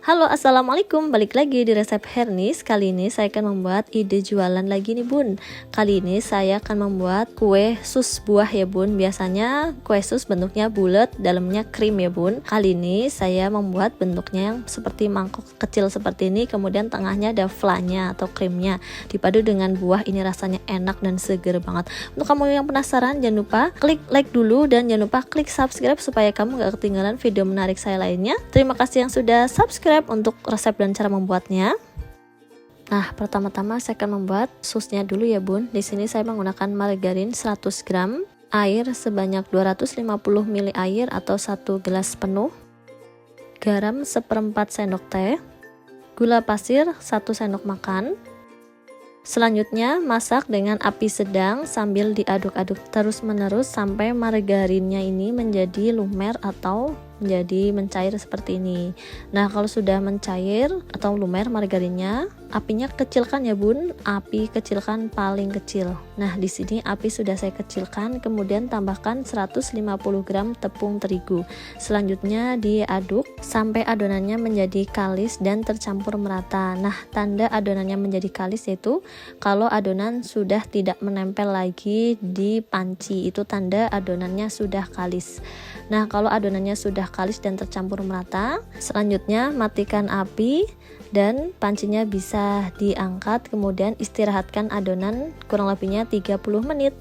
Halo, assalamualaikum. Balik lagi di resep Hernis. Kali ini saya akan membuat ide jualan lagi nih bun. Kali ini saya akan membuat kue sus buah ya bun. Biasanya kue sus bentuknya bulat, dalamnya krim ya bun. Kali ini saya membuat bentuknya yang seperti mangkok kecil seperti ini. Kemudian tengahnya ada flanya atau krimnya. Dipadu dengan buah, ini rasanya enak dan seger banget. Untuk kamu yang penasaran, jangan lupa klik like dulu dan jangan lupa klik subscribe supaya kamu gak ketinggalan video menarik saya lainnya. Terima kasih yang sudah subscribe untuk resep dan cara membuatnya. Nah, pertama-tama saya akan membuat susnya dulu ya bun. Di sini saya menggunakan margarin 100 gram, air sebanyak 250 ml air atau 1 gelas penuh, garam 1/4 sendok teh, gula pasir 1 sendok makan. Selanjutnya masak dengan api sedang sambil diaduk-aduk terus-menerus sampai margarinnya ini menjadi lumer atau menjadi mencair seperti ini. Nah, kalau sudah mencair atau lumer margarinnya, apinya kecilkan ya bun, api kecilkan paling kecil. Nah, di sini api sudah saya kecilkan, kemudian tambahkan 150 gram tepung terigu. Selanjutnya diaduk sampai adonannya menjadi kalis dan tercampur merata. Nah, tanda adonannya menjadi kalis yaitu kalau adonan sudah tidak menempel lagi di panci, itu tanda adonannya sudah kalis. Nah, kalau adonannya sudah kalis dan tercampur merata, selanjutnya matikan api dan pancinya bisa diangkat, kemudian istirahatkan adonan kurang lebihnya 30 menit.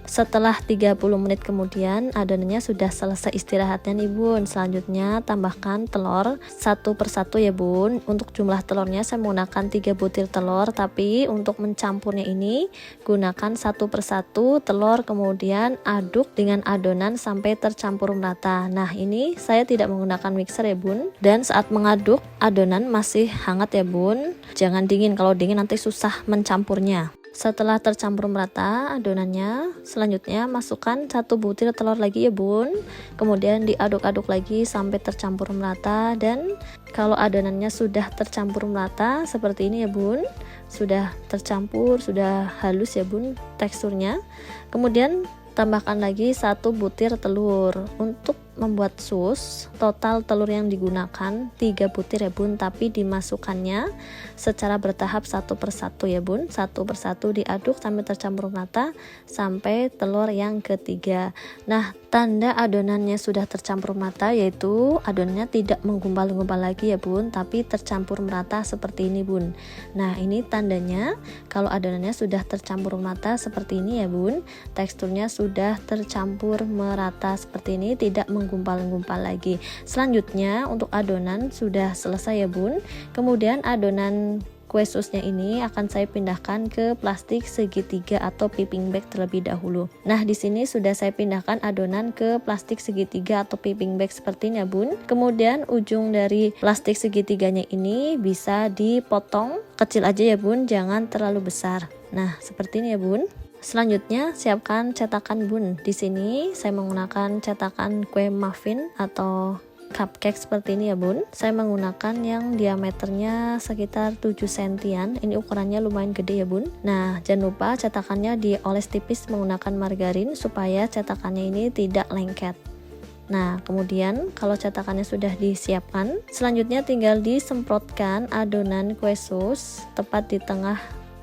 Setelah 30 menit kemudian adonannya sudah selesai istirahatnya nih bun. Selanjutnya tambahkan telur satu persatu ya bun. Untuk jumlah telurnya saya menggunakan 3 butir telur, tapi untuk mencampurnya ini gunakan satu persatu telur, kemudian aduk dengan adonan sampai tercampur merata. Nah, ini saya tidak menggunakan mixer ya bun, dan saat mengaduk adonan masih hangat ya bun, jangan dingin. Kalau dingin nanti susah mencampurnya. Setelah tercampur merata adonannya, selanjutnya masukkan 1 butir telur lagi ya bun, kemudian diaduk-aduk lagi sampai tercampur merata. Dan kalau adonannya sudah tercampur merata seperti ini ya bun, sudah tercampur, sudah halus ya bun teksturnya, kemudian tambahkan lagi 1 butir telur. Untuk membuat sus, total telur yang digunakan 3 butir ya bun, tapi dimasukkannya secara bertahap satu persatu ya bun, satu persatu diaduk sampai tercampur merata sampai telur yang ketiga. Nah, tanda adonannya sudah tercampur merata yaitu adonannya tidak menggumpal-gumpal lagi ya bun, tapi tercampur merata seperti ini bun. Nah, ini tandanya kalau adonannya sudah tercampur merata seperti ini ya bun, teksturnya sudah tercampur merata seperti ini, tidak menggumpal-gumpal lagi. Selanjutnya untuk adonan sudah selesai ya bun, kemudian adonan kue susnya ini akan saya pindahkan ke plastik segitiga atau piping bag terlebih dahulu. Nah, di sini sudah saya pindahkan adonan ke plastik segitiga atau piping bag seperti ini ya bun. Kemudian ujung dari plastik segitiganya ini bisa dipotong kecil aja ya bun, jangan terlalu besar. Nah, seperti ini ya bun. Selanjutnya siapkan cetakan bun. Di sini saya menggunakan cetakan kue muffin atau cupcake seperti ini ya bun. Saya menggunakan yang diameternya sekitar 7 sentian. Ini ukurannya lumayan gede ya bun. Nah, jangan lupa cetakannya dioles tipis menggunakan margarin supaya cetakannya ini tidak lengket. Nah, kemudian kalau cetakannya sudah disiapkan, selanjutnya tinggal disemprotkan adonan kue sus tepat di tengah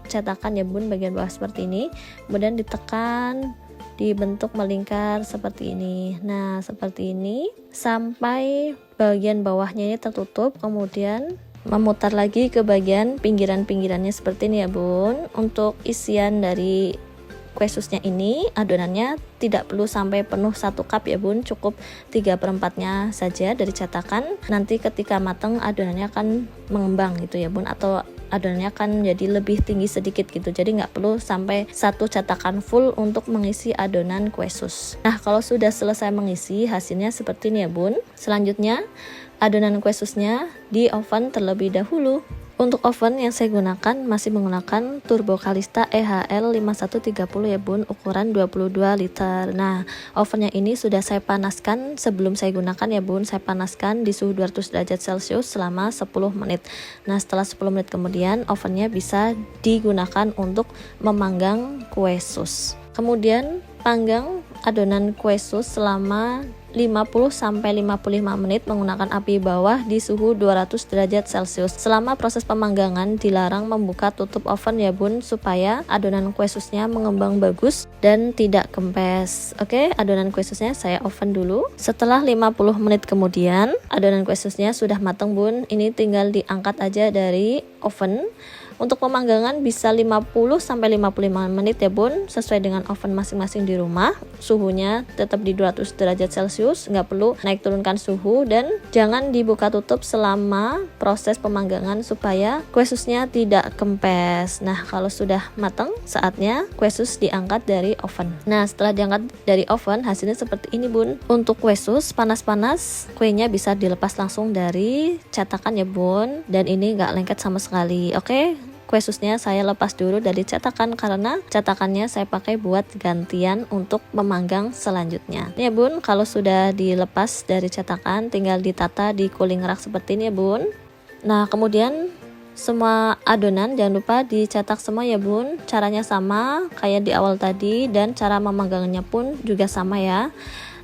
cetakan ya bun, bagian bawah seperti ini, kemudian ditekan, dibentuk melingkar seperti ini. Nah, seperti ini sampai bagian bawahnya ini tertutup, kemudian memutar lagi ke bagian pinggiran-pinggirannya seperti ini ya bun. Untuk isian dari kue susnya ini adonannya tidak perlu sampai penuh 1 cup ya bun, cukup 3/4-nya saja dari cetakan. Nanti ketika matang adonannya akan mengembang gitu ya bun, atau adonannya akan jadi lebih tinggi sedikit gitu, jadi nggak perlu sampai 1 cetakan full untuk mengisi adonan kue sus. Nah, kalau sudah selesai mengisi, hasilnya seperti ini ya bun. Selanjutnya adonan kue susnya di oven terlebih dahulu. Untuk oven yang saya gunakan masih menggunakan Turbo Calista EHL 5130 ya bun, ukuran 22 liter. Nah, ovennya ini sudah saya panaskan sebelum saya gunakan ya bun. Saya panaskan di suhu 200 derajat Celcius selama 10 menit. Nah, setelah 10 menit kemudian ovennya bisa digunakan untuk memanggang kue sus. Kemudian panggang adonan kue sus selama 50-55 menit menggunakan api bawah di suhu 200 derajat Celcius. Selama proses pemanggangan dilarang membuka tutup oven ya bun, supaya adonan kue susnya mengembang bagus dan tidak kempes. Oke, adonan kue susnya saya oven dulu. Setelah 50 menit kemudian adonan kue susnya sudah matang bun. Ini tinggal diangkat aja dari oven. Untuk pemanggangan bisa 50-55 menit ya bun, sesuai dengan oven masing-masing di rumah. Suhunya tetap di 200 derajat Celcius, nggak perlu naik turunkan suhu, dan jangan dibuka tutup selama proses pemanggangan supaya kue susnya tidak kempes. Nah, kalau sudah matang, saatnya kue sus diangkat dari oven. Nah, setelah diangkat dari oven, hasilnya seperti ini bun. Untuk kue sus panas-panas, kuenya bisa dilepas langsung dari cetakan ya bun, dan ini nggak lengket sama sekali. Oke, kue susnya saya lepas dulu dari cetakan karena cetakannya saya pakai buat gantian untuk memanggang selanjutnya. Ini ya bun, kalau sudah dilepas dari cetakan tinggal ditata di cooling rack seperti ini ya bun. Nah, kemudian semua adonan jangan lupa dicetak semua ya bun. Caranya sama kayak di awal tadi dan cara memanggangnya pun juga sama ya.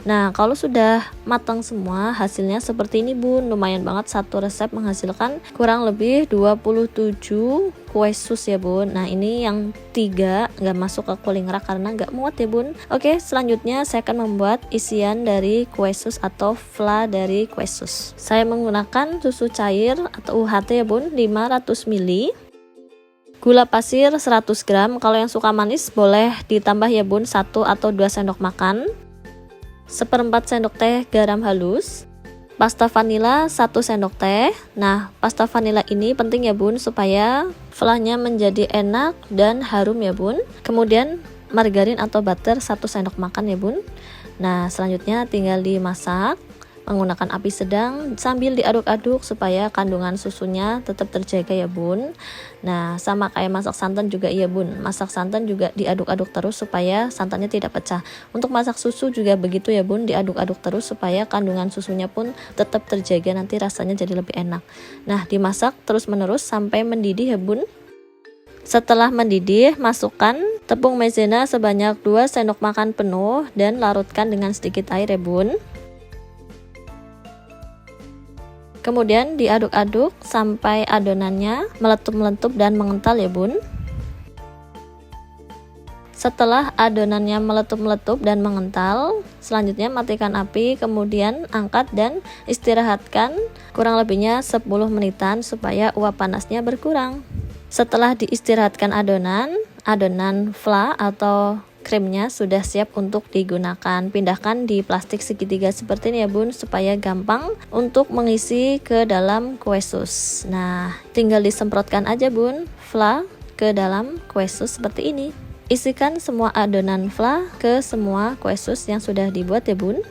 Nah, kalau sudah matang semua, hasilnya seperti ini bun. Lumayan banget, satu resep menghasilkan kurang lebih 27 kue sus ya bun. Nah, ini yang 3 nggak masuk ke cooling rack karena nggak muat ya bun. Oke, selanjutnya saya akan membuat isian dari kue sus atau fla dari kue sus. Saya menggunakan susu cair atau UHT ya bun, 500 ml. Gula pasir 100 gram. Kalau yang suka manis boleh ditambah ya bun, 1 atau 2 sendok makan. 1/4 sendok teh garam halus, pasta vanila 1 sendok teh. Nah, pasta vanila ini penting ya bun supaya flanya menjadi enak dan harum ya bun. Kemudian margarin atau butter 1 sendok makan ya bun. Nah, selanjutnya tinggal dimasak menggunakan api sedang sambil diaduk-aduk supaya kandungan susunya tetap terjaga ya bun. Nah, sama kayak masak santan juga iya bun, masak santan juga diaduk-aduk terus supaya santannya tidak pecah. Untuk masak susu juga begitu ya bun, diaduk-aduk terus supaya kandungan susunya pun tetap terjaga, nanti rasanya jadi lebih enak. Nah, dimasak terus menerus sampai mendidih ya bun. Setelah mendidih, masukkan tepung maizena sebanyak 2 sendok makan penuh dan larutkan dengan sedikit air ya bun. Kemudian diaduk-aduk sampai adonannya meletup-meletup dan mengental ya bun. Setelah adonannya meletup-meletup dan mengental, selanjutnya matikan api, kemudian angkat dan istirahatkan kurang lebihnya 10 menitan supaya uap panasnya berkurang. Setelah diistirahatkan adonan fla atau krimnya sudah siap untuk digunakan. Pindahkan di plastik segitiga seperti ini ya bun, supaya gampang untuk mengisi ke dalam kue sus. Nah, tinggal disemprotkan aja bun fla ke dalam kue sus seperti ini. Isikan semua adonan fla ke semua kue sus yang sudah dibuat ya bun.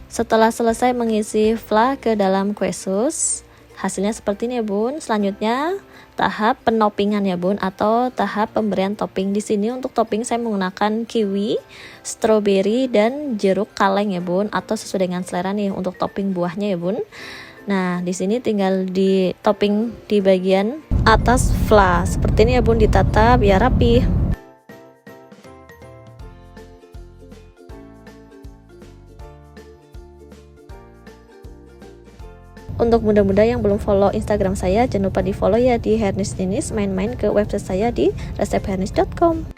Setelah selesai mengisi fla ke dalam kue sus, hasilnya seperti ini ya bun. Selanjutnya tahap penopingan ya bun, atau tahap pemberian topping. Di sini untuk topping saya menggunakan kiwi, stroberi dan jeruk kaleng ya bun, atau sesuai dengan selera nih untuk topping buahnya ya bun. Nah, di sini tinggal di topping di bagian atas fla seperti ini ya bun, ditata biar rapi. Untuk bunda-bunda yang belum follow Instagram saya, jangan lupa di follow ya di Hernis Ninis. Main-main ke website saya di resephernis.com.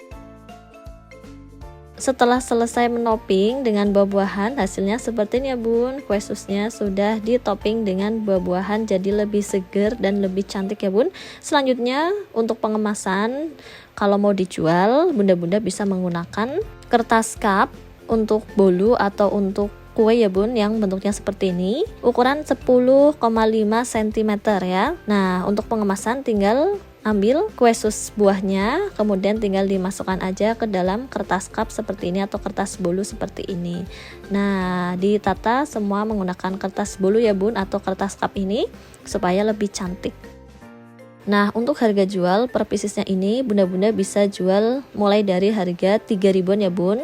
Setelah selesai menoping dengan buah-buahan, hasilnya seperti ini ya bun. Kue susnya sudah ditopping dengan buah-buahan, jadi lebih seger dan lebih cantik ya bun. Selanjutnya untuk pengemasan, kalau mau dijual, bunda-bunda bisa menggunakan kertas cup untuk bolu atau untuk kue ya bun, yang bentuknya seperti ini, ukuran 10,5 cm ya. Nah, untuk pengemasan tinggal ambil kue sus buahnya, kemudian tinggal dimasukkan aja ke dalam kertas cup seperti ini atau kertas bolu seperti ini. Nah, ditata semua menggunakan kertas bolu ya bun atau kertas cup ini supaya lebih cantik. Nah, untuk harga jual per piecesnya ini bunda-bunda bisa jual mulai dari harga 3.000-an ya bun,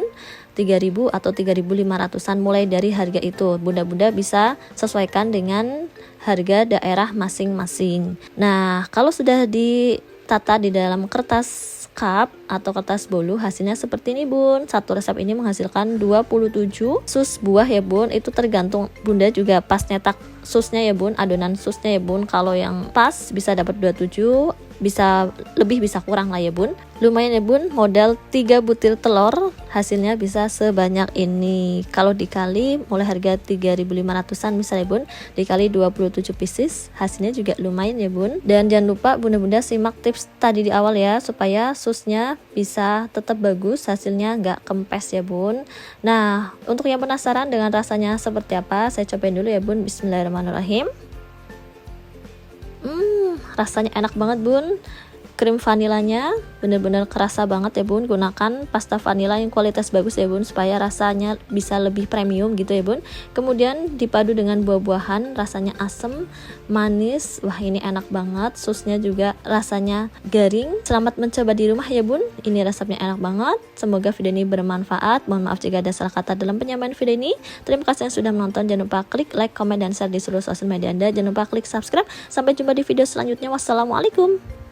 3.000 atau 3.500-an, mulai dari harga itu. Bunda-bunda bisa sesuaikan dengan harga daerah masing-masing. Nah, kalau sudah di ditata di dalam kertas cup atau kertas bolu. Hasilnya seperti ini bun. Satu resep ini menghasilkan 27 sus buah ya bun. Itu tergantung bunda juga pas nyetak susnya ya bun, adonan susnya ya bun. Kalau yang pas bisa dapat 27, bisa lebih bisa kurang lah ya bun. Lumayan ya bun, modal 3 butir telur hasilnya bisa sebanyak ini. Kalau dikali mulai harga 3.500an misalnya bun, dikali 27 pieces hasilnya juga lumayan ya bun. Dan jangan lupa bunda-bunda simak tips tadi di awal ya, supaya susnya bisa tetap bagus, hasilnya nggak kempes ya bun. Nah, untuk yang penasaran dengan rasanya seperti apa, saya cobain dulu ya bun. Bismillahirrahmanirrahim. Rasanya enak banget bun. Krim vanilanya bener-bener kerasa banget ya bun. Gunakan pasta vanila yang kualitas bagus ya bun, supaya rasanya bisa lebih premium gitu ya bun. Kemudian dipadu dengan buah-buahan, rasanya asem, manis. Wah, ini enak banget. Susnya juga rasanya garing. Selamat mencoba di rumah ya bun. Ini resepnya enak banget. Semoga video ini bermanfaat. Mohon maaf jika ada salah kata dalam penyampaian video ini. Terima kasih yang sudah menonton. Jangan lupa klik like, komen, dan share di seluruh sosial media Anda. Jangan lupa klik subscribe. Sampai jumpa di video selanjutnya. Wassalamualaikum.